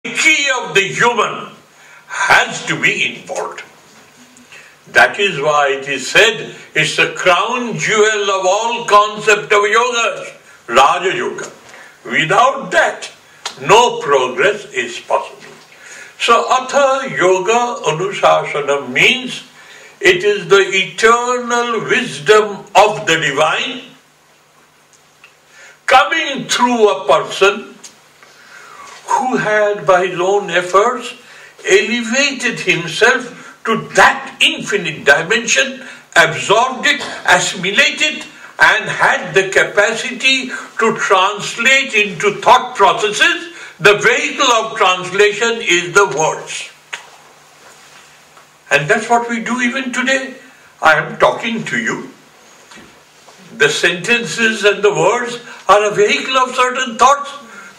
key of the human has to be involved. That is why it is said it's the crown jewel of all concept of yoga, Raja Yoga. Without that, no progress is possible. So, Atha Yoga Anushasanam means it is the eternal wisdom of the divine coming through a person who had by his own efforts elevated himself to that infinite dimension, absorbed it, assimilated, and had the capacity to translate into thought processes. The vehicle of translation is the words. And that's what we do even today. I am talking to you. The sentences and the words are a vehicle of certain thoughts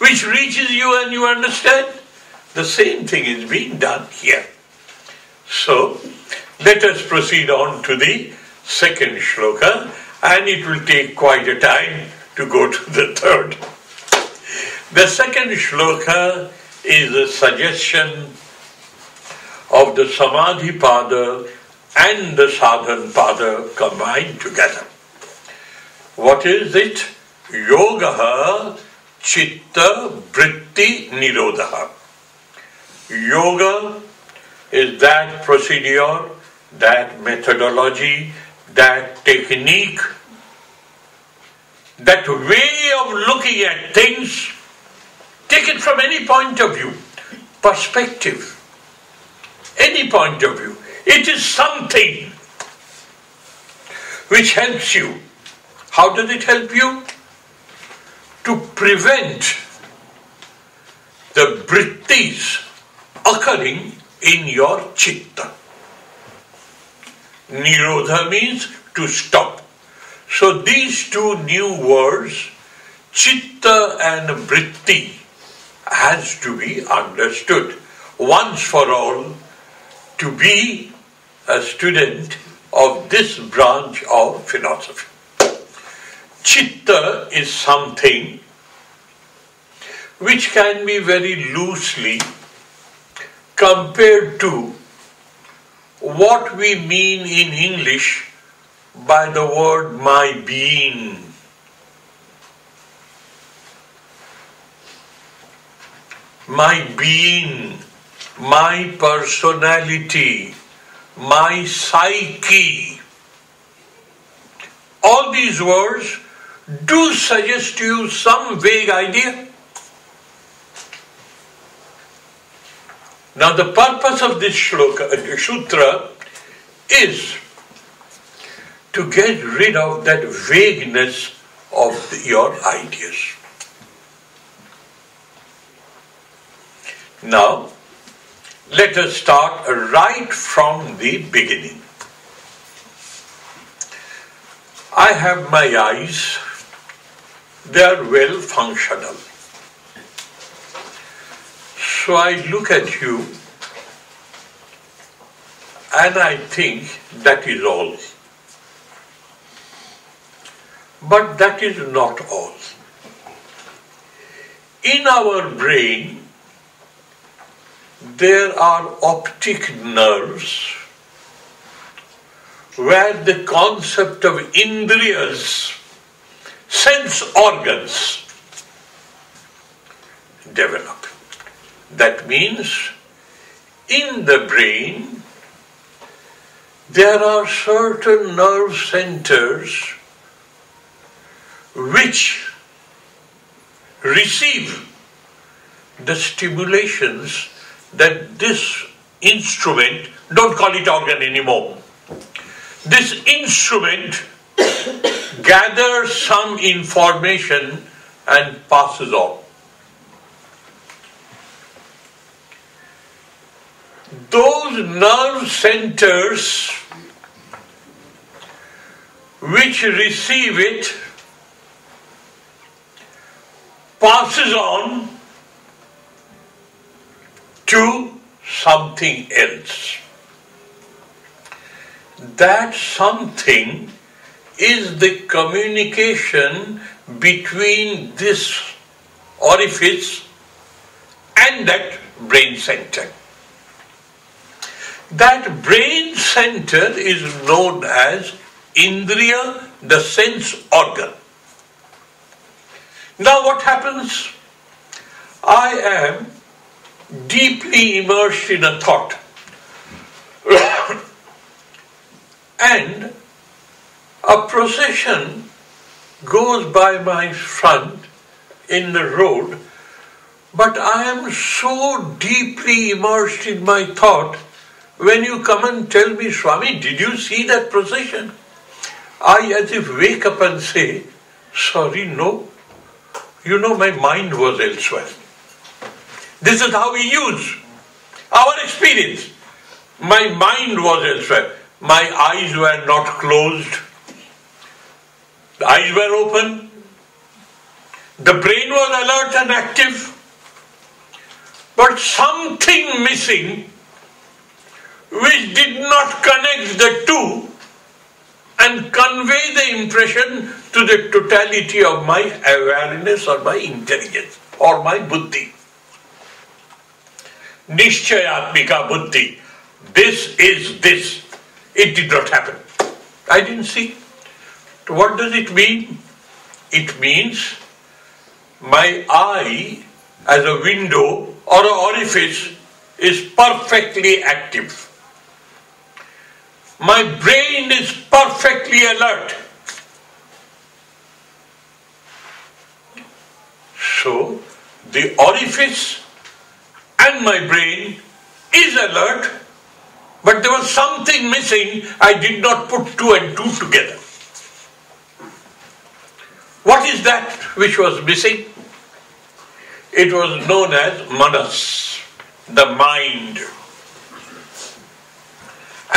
which reaches you and you understand. The same thing is being done here. So, let us proceed on to the second shloka, and it will take quite a time to go to the third. The second shloka is a suggestion of the Samadhi Pada and the Sadhan Pada combined together. What is it? Yogaha Chitta Vritti Nirodha. Yoga is that procedure, that methodology, that technique, that way of looking at things. Take it from any point of view, perspective, any point of view. It is something which helps you. How does it help you? To prevent the vrittis occurring in your chitta. Nirodha means to stop. So these two new words, chitta and vritti, has to be understood once for all to be a student of this branch of philosophy. Chitta is something which can be very loosely compared to what we mean in English by the word my being. My being, my personality, my psyche. All these words do suggest to you some vague idea. Now the purpose of this sutra is to get rid of that vagueness of your ideas. Now, let us start right from the beginning. I have my eyes, they are well functional. So I look at you and I think that is all. But that is not all. In our brain, there are optic nerves where the concept of indriyas, sense organs, develop. That means in the brain there are certain nerve centers which receive the stimulations that this instrument, don't call it organ anymore, this instrument gathers some information and passes on. Those nerve centers which receive it passes on to something else. That something is the communication between this orifice and that brain center. That brain center is known as Indriya, the sense organ. Now what happens? I am deeply immersed in a thought. And a procession goes by my front in the road, but I am so deeply immersed in my thought. When you come and tell me, Swami, did you see that procession? I as if wake up and say, sorry, no. You know, my mind was elsewhere. This is how we use our experience. My mind was elsewhere. My eyes were not closed. The eyes were open. The brain was alert and active. But something missing which did not connect the two and convey the impression to the totality of my awareness or my intelligence or my buddhi. Nishchayatmika buddhi. This is this. It did not happen. I didn't see. What does it mean? It means my eye as a window or an orifice is perfectly active. My brain is perfectly alert. So, the orifice and my brain is alert, but there was something missing. I did not put two and two together. What is that which was missing? It was known as manas, the mind.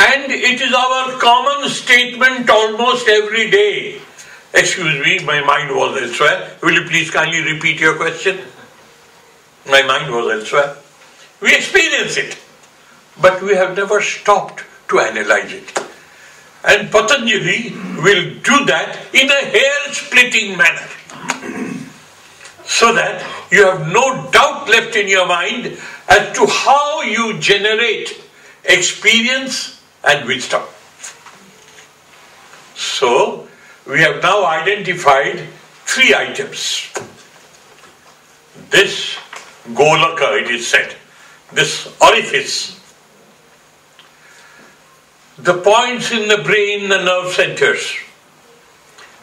And it is our common statement almost every day. Excuse me, my mind was elsewhere. Will you please kindly repeat your question? My mind was elsewhere. We experience it, but we have never stopped to analyze it. And Patanjali will do that in a hair-splitting manner, so that you have no doubt left in your mind as to how you generate experience and wisdom. So, we have now identified three items. This golaka, it is said, this orifice, the points in the brain, the nerve centers,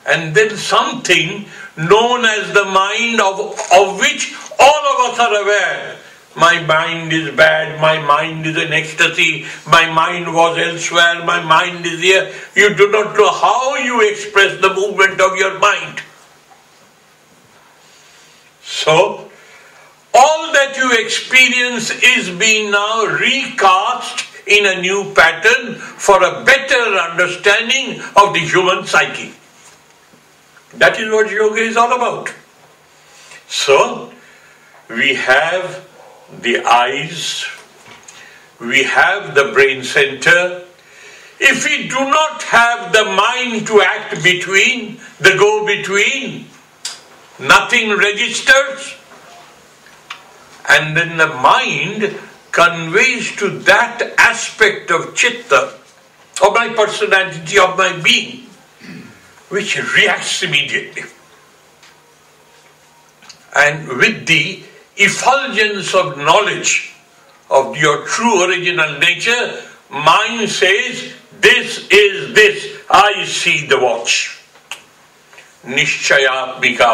and then something known as the mind of which all of us are aware. My mind is bad, my mind is in ecstasy, my mind was elsewhere, my mind is here. You do not know how you express the movement of your mind. So, all that you experience is being now recast in a new pattern for a better understanding of the human psyche. That is what yoga is all about. So, we have the eyes, we have the brain center. If we do not have the mind to act between, the go-between, nothing registers. And then the mind conveys to that aspect of chitta, of my personality, of my being, which reacts immediately. And with the effulgence of knowledge of your true original nature, mind says, this is this, I see the watch. Nishchayatmika